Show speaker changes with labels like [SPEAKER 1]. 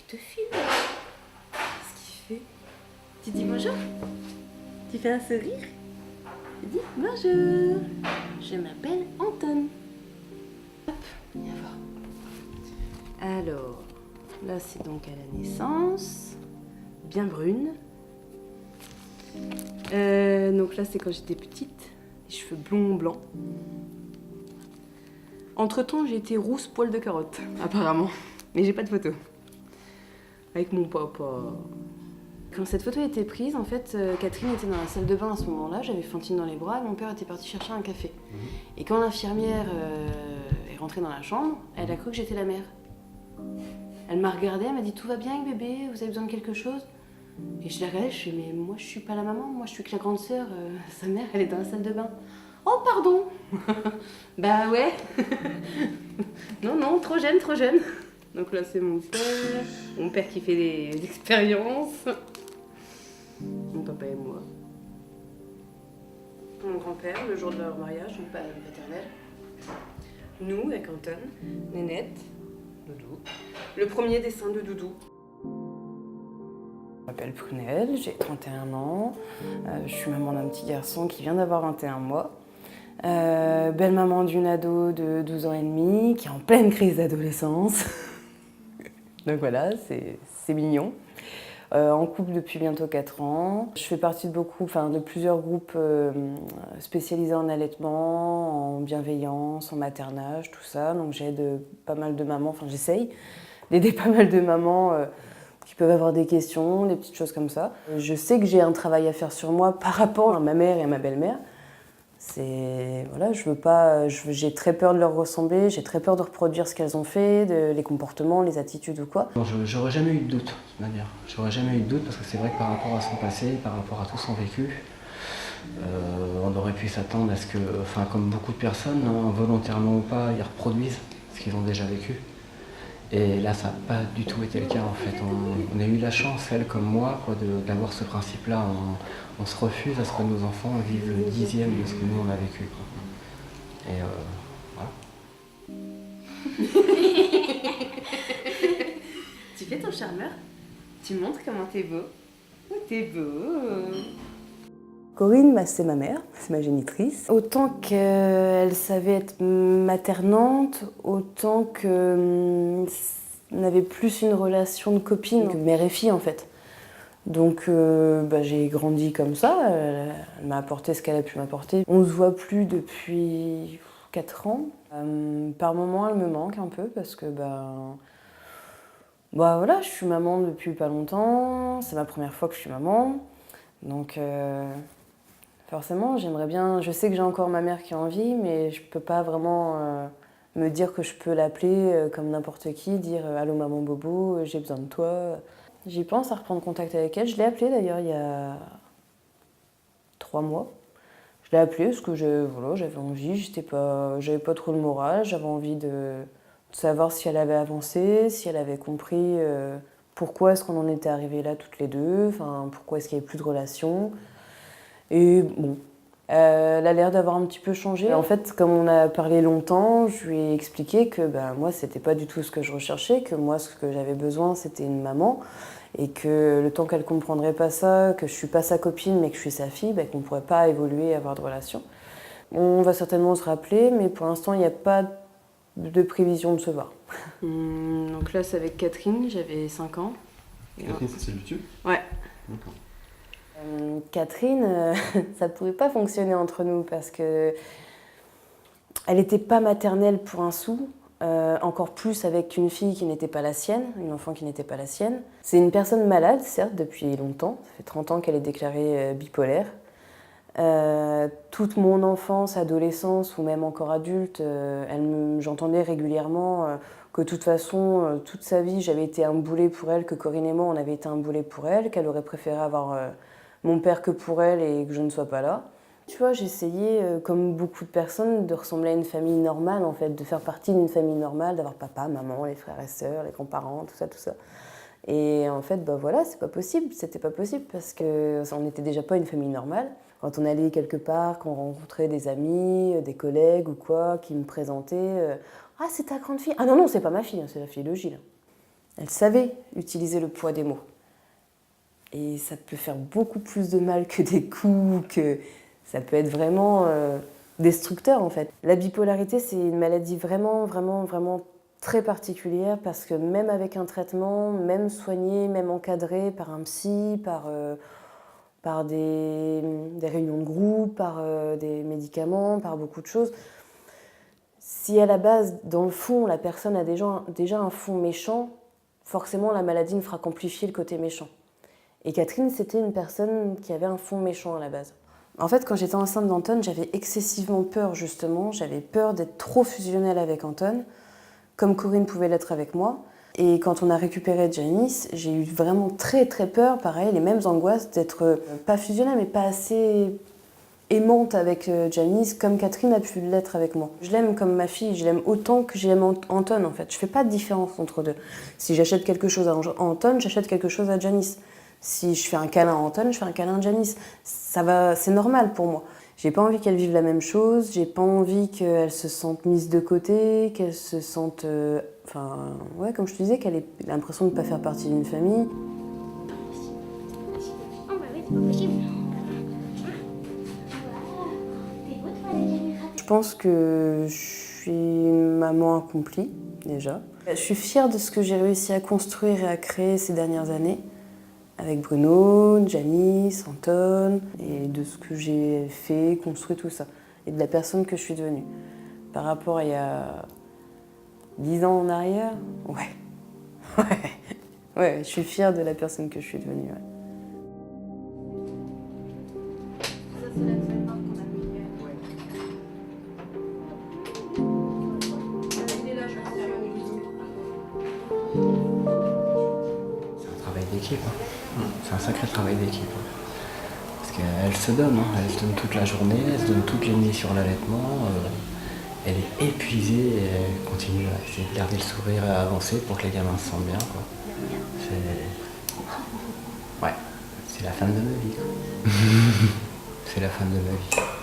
[SPEAKER 1] te filme. Qu'est-ce qu'il fait? Tu dis bonjour? Tu fais un sourire? Tu dis bonjour. Je m'appelle Anton. Hop, viens voir. Alors, là c'est donc à la naissance. Bien brune. Donc là c'est quand j'étais petite. Les cheveux blonds blancs. Entre-temps j'ai été rousse poil de carotte, apparemment. Mais j'ai pas de photo. Avec mon papa. Quand cette photo a été prise, en fait, Catherine était dans la salle de bain à ce moment-là, j'avais Fantine dans les bras, et mon père était parti chercher un café. Et quand l'infirmière est rentrée dans la chambre, elle a cru que j'étais la mère. Elle m'a regardée, elle m'a dit « Tout va bien avec bébé? Vous avez besoin de quelque chose ?» Et je l'ai regardée, je suis « Mais moi, je suis pas la maman, moi, je suis que la grande sœur. Sa mère, elle est dans la salle de bain. » « Oh, pardon !» Bah ouais. Non, non, trop jeune, trop jeune. Donc là, c'est mon père qui fait des expériences. Mon papa et moi. Mon grand-père, le jour de leur mariage, mon père paternel. Nous, avec Anton, Nénette, Doudou. Le premier dessin de Doudou. Je m'appelle Prunelle, j'ai 31 ans. Je suis maman d'un petit garçon qui vient d'avoir 21 mois. Belle maman d'une ado de 12 ans et demi, qui est en pleine crise d'adolescence. Donc voilà, c'est mignon. En couple depuis bientôt 4 ans. Je fais partie de plusieurs groupes spécialisés en allaitement, en bienveillance, en maternage, tout ça. Donc j'aide pas mal de mamans, enfin j'essaye d'aider pas mal de mamans qui peuvent avoir des questions, des petites choses comme ça. Je sais que j'ai un travail à faire sur moi par rapport à ma mère et à ma belle-mère. Voilà, j'ai très peur de leur ressembler, j'ai très peur de reproduire ce qu'elles ont fait, les comportements, les attitudes ou quoi.
[SPEAKER 2] J'aurais jamais eu de doute, de toute manière. J'aurais jamais eu de doute parce que c'est vrai que par rapport à son passé, par rapport à tout son vécu, on aurait pu s'attendre à ce que, comme beaucoup de personnes, hein, volontairement ou pas, ils reproduisent ce qu'ils ont déjà vécu. Et là, ça n'a pas du tout été le cas en fait. On a eu la chance, elle comme moi, d'avoir ce principe-là. On se refuse à ce que nos enfants vivent le 10e de ce que nous on a vécu, quoi. Et voilà.
[SPEAKER 1] Tu fais ton charmeur? Tu montres comment t'es beau? Oh, t'es beau!
[SPEAKER 3] Corinne, c'est ma mère, c'est ma génitrice. Autant qu'elle savait être maternante, autant qu'on avait plus une relation de copine que mère et fille en fait. Donc j'ai grandi comme ça, elle m'a apporté ce qu'elle a pu m'apporter. On se voit plus depuis 4 ans. Par moments, elle me manque un peu parce que voilà, je suis maman depuis pas longtemps, c'est ma première fois que je suis maman. Donc forcément, j'aimerais bien, je sais que j'ai encore ma mère qui est en vie, mais je peux pas vraiment me dire que je peux l'appeler comme n'importe qui, dire « Allô maman Bobo, j'ai besoin de toi ». J'y pense à reprendre contact avec elle. Je l'ai appelée d'ailleurs il y a 3 mois. Je l'ai appelée parce que j'avais envie, j'avais pas trop le moral, j'avais envie de savoir si elle avait avancé, si elle avait compris pourquoi est-ce qu'on en était arrivés là toutes les deux, pourquoi est-ce qu'il n'y avait plus de relation. Et bon, elle a l'air d'avoir un petit peu changé. En fait, comme on a parlé longtemps, je lui ai expliqué que moi, c'était pas du tout ce que je recherchais, que moi, ce que j'avais besoin, c'était une maman. Et que le temps qu'elle comprendrait pas ça, que je suis pas sa copine, mais que je suis sa fille, qu'on ne pourrait pas évoluer et avoir de relation. On va certainement se rappeler, mais pour l'instant, il n'y a pas de prévision de se voir.
[SPEAKER 1] Donc là, c'est avec Catherine, j'avais 5 ans.
[SPEAKER 4] Catherine, c'est celle du tube?
[SPEAKER 1] Ouais.
[SPEAKER 4] D'accord.
[SPEAKER 3] Catherine, ça pouvait pas fonctionner entre nous parce que elle était pas maternelle pour un sou, encore plus avec une fille qui n'était pas la sienne, une enfant qui n'était pas la sienne. C'est une personne malade, certes, depuis longtemps. Ça fait 30 ans qu'elle est déclarée bipolaire. Toute mon enfance, adolescence ou même encore adulte, j'entendais régulièrement que de toute façon, toute sa vie, j'avais été un boulet pour elle, que Corinne et moi, on avait été un boulet pour elle, qu'elle aurait préféré avoir mon père que pour elle et que je ne sois pas là. Tu vois, j'essayais, comme beaucoup de personnes, de ressembler à une famille normale, en fait, de faire partie d'une famille normale, d'avoir papa, maman, les frères et sœurs, les grands-parents, tout ça, tout ça. Et en fait, voilà, c'est pas possible, c'était pas possible parce qu'on n'était déjà pas une famille normale. Quand on allait quelque part, qu'on rencontrait des amis, des collègues ou quoi, qui me présentaient « Ah, c'est ta grande fille !»« Ah non, non, c'est pas ma fille, c'est la fille de Gilles. » Elle savait utiliser le poids des mots. Et ça peut faire beaucoup plus de mal que des coups, que ça peut être vraiment destructeur en fait. La bipolarité, c'est une maladie vraiment très particulière parce que même avec un traitement, même soigné, même encadré par un psy, par des réunions de groupe, par des médicaments, par beaucoup de choses, si à la base, dans le fond, la personne a déjà un fond méchant, forcément la maladie ne fera qu'amplifier le côté méchant. Et Catherine, c'était une personne qui avait un fond méchant à la base. En fait, quand j'étais enceinte d'Anton, j'avais excessivement peur, justement. J'avais peur d'être trop fusionnelle avec Anton, comme Corinne pouvait l'être avec moi. Et quand on a récupéré Janice, j'ai eu vraiment très peur, pareil, les mêmes angoisses d'être pas fusionnelle, mais pas assez aimante avec Janice, comme Catherine a pu l'être avec moi. Je l'aime comme ma fille, je l'aime autant que j'aime Anton, en fait. Je fais pas de différence entre deux. Si j'achète quelque chose à Anton, j'achète quelque chose à Janice. Si je fais un câlin à Anton, je fais un câlin à Janice. Ça va, c'est normal pour moi. J'ai pas envie qu'elle vive la même chose, j'ai pas envie qu'elle se sente mise de côté, qu'elle se sente... ouais, comme je te disais, qu'elle ait l'impression de ne pas faire partie d'une famille.
[SPEAKER 5] Oh bah oui, c'est pas possible.
[SPEAKER 3] Je pense que je suis une maman accomplie, déjà. Je suis fière de ce que j'ai réussi à construire et à créer ces dernières années. Avec Bruno, Janice, Anton, et de ce que j'ai fait, construit, tout ça. Et de la personne que je suis devenue. Par rapport à il y a 10 ans en arrière, ouais, je suis fière de la personne que je suis devenue. Ouais.
[SPEAKER 1] Ça, c'est la trademark qu'on a mis hier. Il est là, je pense, il y a le bisou.
[SPEAKER 2] C'est un travail d'équipe. C'est un sacré travail d'équipe. Parce qu'elle se donne, elle se donne toute la journée, elle se donne toute les nuits sur l'allaitement. Elle est épuisée et elle continue à essayer de garder le sourire et à avancer pour que les gamins se sentent bien. Quoi. Ouais, c'est la femme de ma vie. Quoi. C'est la femme de ma vie.